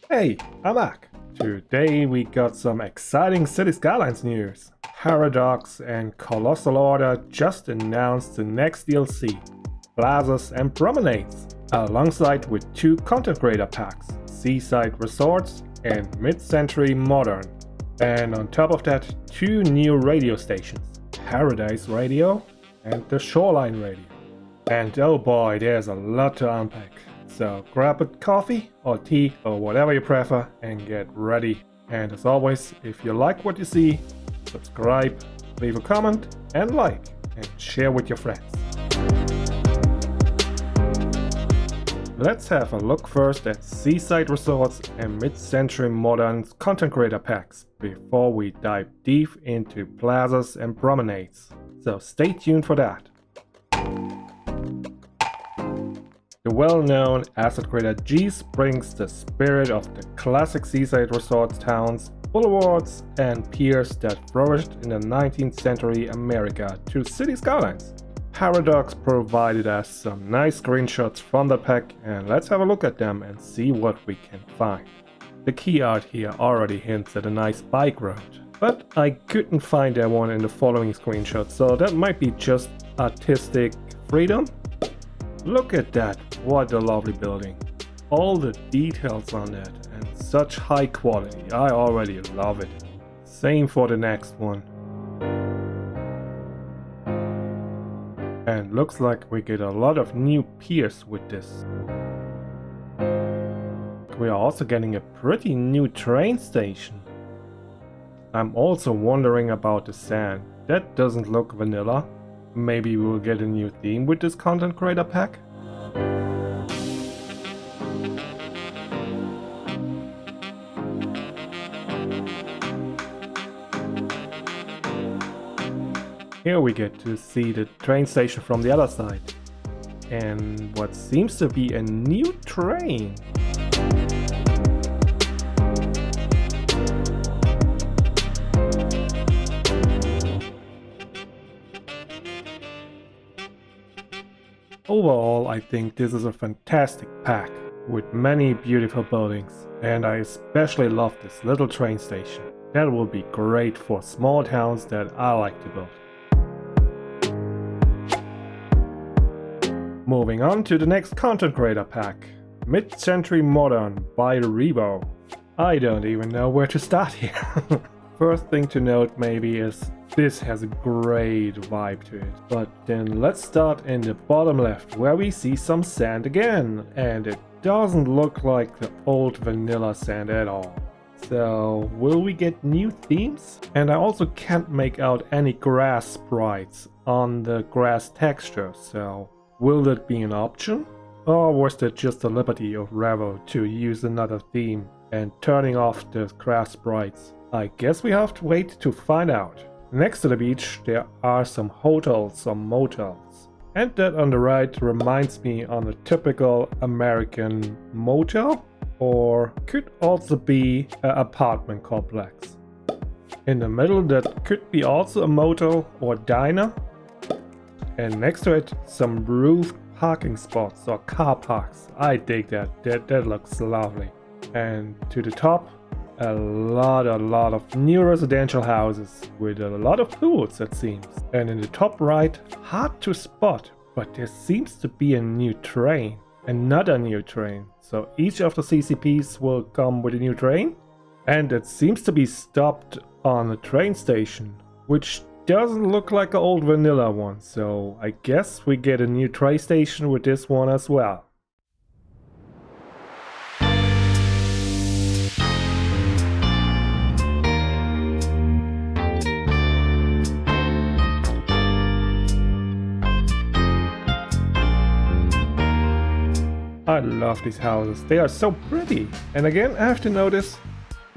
Hey, I'm back. Today we got some exciting City Skylines news. Paradox and Colossal Order just announced the next DLC, Plazas and Promenades, alongside with two content creator packs, Seaside Resorts and Mid-Century Modern. And on top of that, two new radio stations, Paradise Radio and the Shoreline Radio. And oh boy, there's a lot to unpack. So grab a coffee or tea or whatever you prefer and get ready. And as always, if you like what you see, subscribe, leave a comment and like, and share with your friends. Let's have a look first at Seaside Resorts and Mid-Century Modern's content creator packs before we dive deep into Plazas and Promenades. So stay tuned for that. The well-known asset creator Geese brings the spirit of the classic seaside resort towns, boulevards, and piers that flourished in the 19th century America to City Skylines. Paradox provided us some nice screenshots from the pack, and let's have a look at them and see what we can find. The key art here already hints at a nice bike road, but I couldn't find that one in the following screenshot, so that might be just artistic freedom. Look at that, what a lovely building. All the details on that and such high quality, I already love it. Same for the next one. And looks like we get a lot of new piers with this. We are also getting a pretty new train station. I'm also wondering about the sand, that doesn't look vanilla. Maybe we'll get a new theme with this content creator pack? Here we get to see the train station from the other side. And what seems to be a new train. Overall, I think this is a fantastic pack with many beautiful buildings, and I especially love this little train station. That will be great for small towns that I like to build. Moving on to the next content creator pack, Mid-Century Modern by Revo. I don't even know where to start here. First thing to note maybe is this has a great vibe to it. But then let's start in the bottom left where we see some sand again. And it doesn't look like the old vanilla sand at all. So will we get new themes? And I also can't make out any grass sprites on the grass texture. So will that be an option? Or was that just the liberty of Revo to use another theme and turning off the grass sprites? I guess we have to wait to find out. Next to the beach there are some hotels or motels. And that on the right reminds me on a typical American motel, or could also be an apartment complex. In the middle that could be also a motel or diner. And next to it some roofed parking spots or car parks. I dig that, that looks lovely. And to the top a lot of new residential houses with a lot of pools it seems. And in the top right, hard to spot, but there seems to be a new train. Another new train. So each of the CCPs will come with a new train. And it seems to be stopped on a train station, which doesn't look like an old vanilla one. So I guess we get a new train station with this one as well. I love these houses, they are so pretty. And again, I have to notice,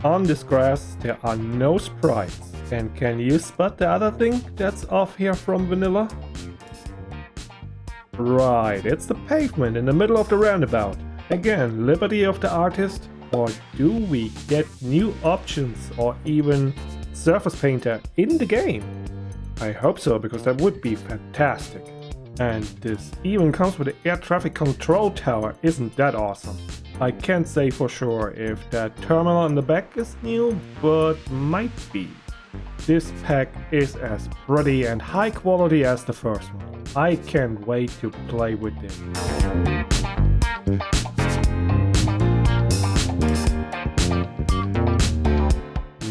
on this grass there are no sprites. And can you spot the other thing that's off here from vanilla? Right, it's the pavement in the middle of the roundabout. Again, liberty of the artist, or do we get new options or even surface painter in the game? I hope so, because that would be fantastic. And this even comes with the air traffic control tower. Isn't that awesome? I can't say for sure if that terminal in the back is new, but might be. This pack is as pretty and high quality as the first one. I can't wait to play with it.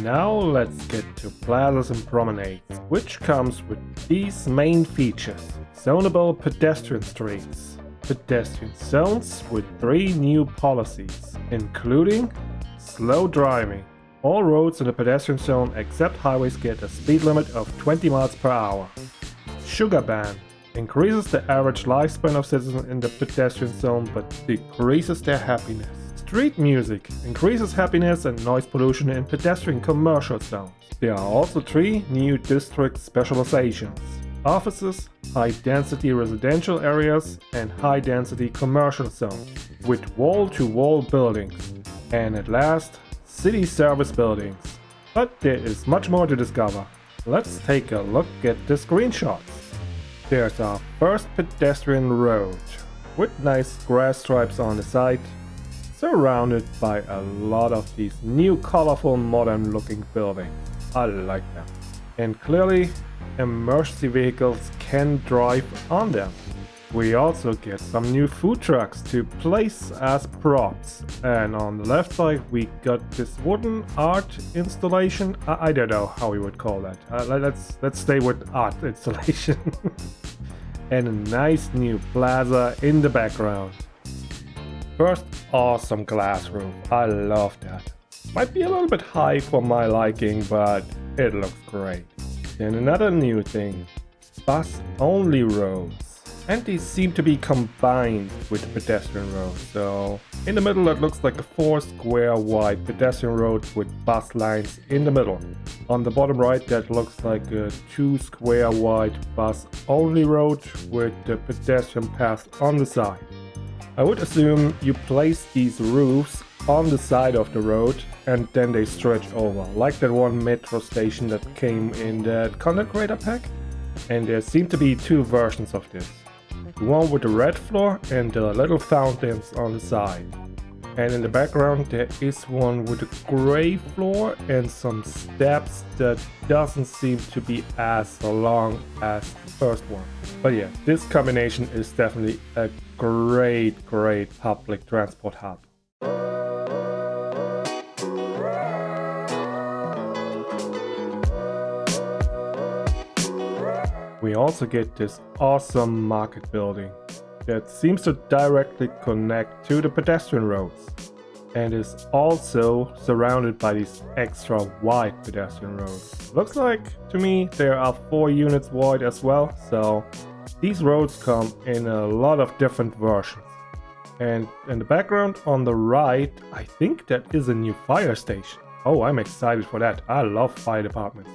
Now let's get to Plazas and Promenades, which comes with these main features. Zonable pedestrian streets, pedestrian zones with 3 new policies, including slow driving. All roads in the pedestrian zone except highways get a speed limit of 20 miles per hour. Sugar ban increases the average lifespan of citizens in the pedestrian zone but decreases their happiness. Street music increases happiness and noise pollution in pedestrian commercial zones. There are also 3 new district specializations: offices, high-density residential areas, and high-density commercial zones with wall-to-wall buildings. And at last, city service buildings. But there is much more to discover. Let's take a look at the screenshots. There's our first pedestrian road with nice grass stripes on the side, surrounded by a lot of these new colorful modern looking buildings. I like them. And clearly emergency vehicles can drive on them. We also get some new food trucks to place as props, and on the left side we got this wooden art installation. I don't know how we would call that. Let's stay with art installation. And a nice new plaza in the background. First, awesome glass roof. I love that. Might be a little bit high for my liking, but it looks great. Then another new thing, bus only roads. And these seem to be combined with pedestrian roads. So in the middle it looks like a 4 square wide pedestrian road with bus lines in the middle. On the bottom right that looks like a 2 square wide bus only road with the pedestrian path on the side. I would assume you place these roofs on the side of the road and then they stretch over, like that one metro station that came in that content creator pack. And there seem to be 2 versions of this. One with the red floor and the little fountains on the side. And in the background there is one with a gray floor and some steps that doesn't seem to be as long as the first one. But yeah, this combination is definitely a great public transport hub. We also get this awesome market building that seems to directly connect to the pedestrian roads and is also surrounded by these extra wide pedestrian roads. Looks like to me there are 4 units wide as well, so these roads come in a lot of different versions. And in the background on the right, I think that is a new fire station. Oh, I'm excited for that. I love fire departments.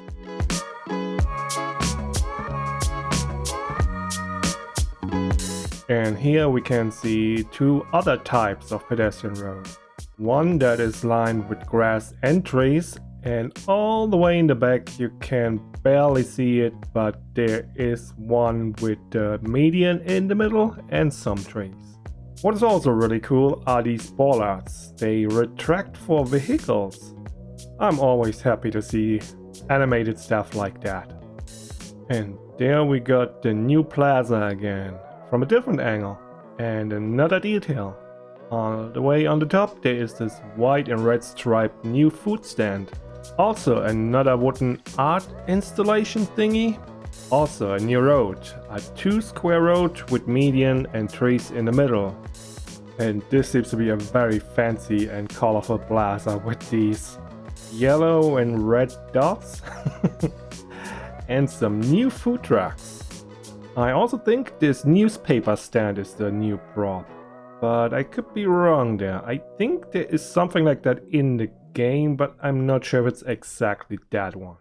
And here we can see 2 other types of pedestrian roads. One that is lined with grass and trees, and all the way in the back you can barely see it, but there is one with the median in the middle and some trees. What is also really cool are these bollards. They retract for vehicles. I'm always happy to see animated stuff like that. And there we got the new plaza again, from a different angle. And another detail. All the way on the top there is this white and red striped new food stand. Also another wooden art installation thingy. Also a new road. A 2 square road with median and trees in the middle. And this seems to be a very fancy and colorful plaza with these yellow and red dots. And some new food trucks. I also think this newspaper stand is the new prop, but I could be wrong there. I think there is something like that in the game, but I'm not sure if it's exactly that one.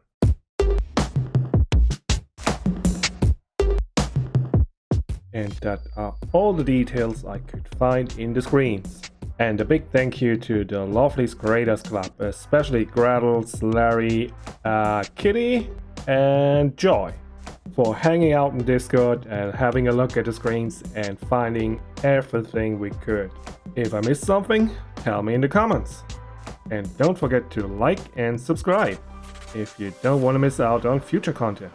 And that are all the details I could find in the screens. And a big thank you to the lovely Creators Club, especially Grettles, Larry, Kitty and Joy, for hanging out in Discord and having a look at the screens and finding everything we could. If I missed something, tell me in the comments. And don't forget to like and subscribe if you don't want to miss out on future content.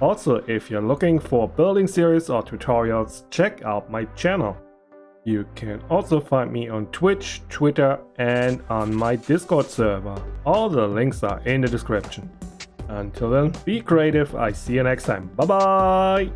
Also, if you're looking for building series or tutorials, check out my channel. You can also find me on Twitch, Twitter, and on my Discord server. All the links are in the description. Until then, be creative. I see you next time. Bye bye!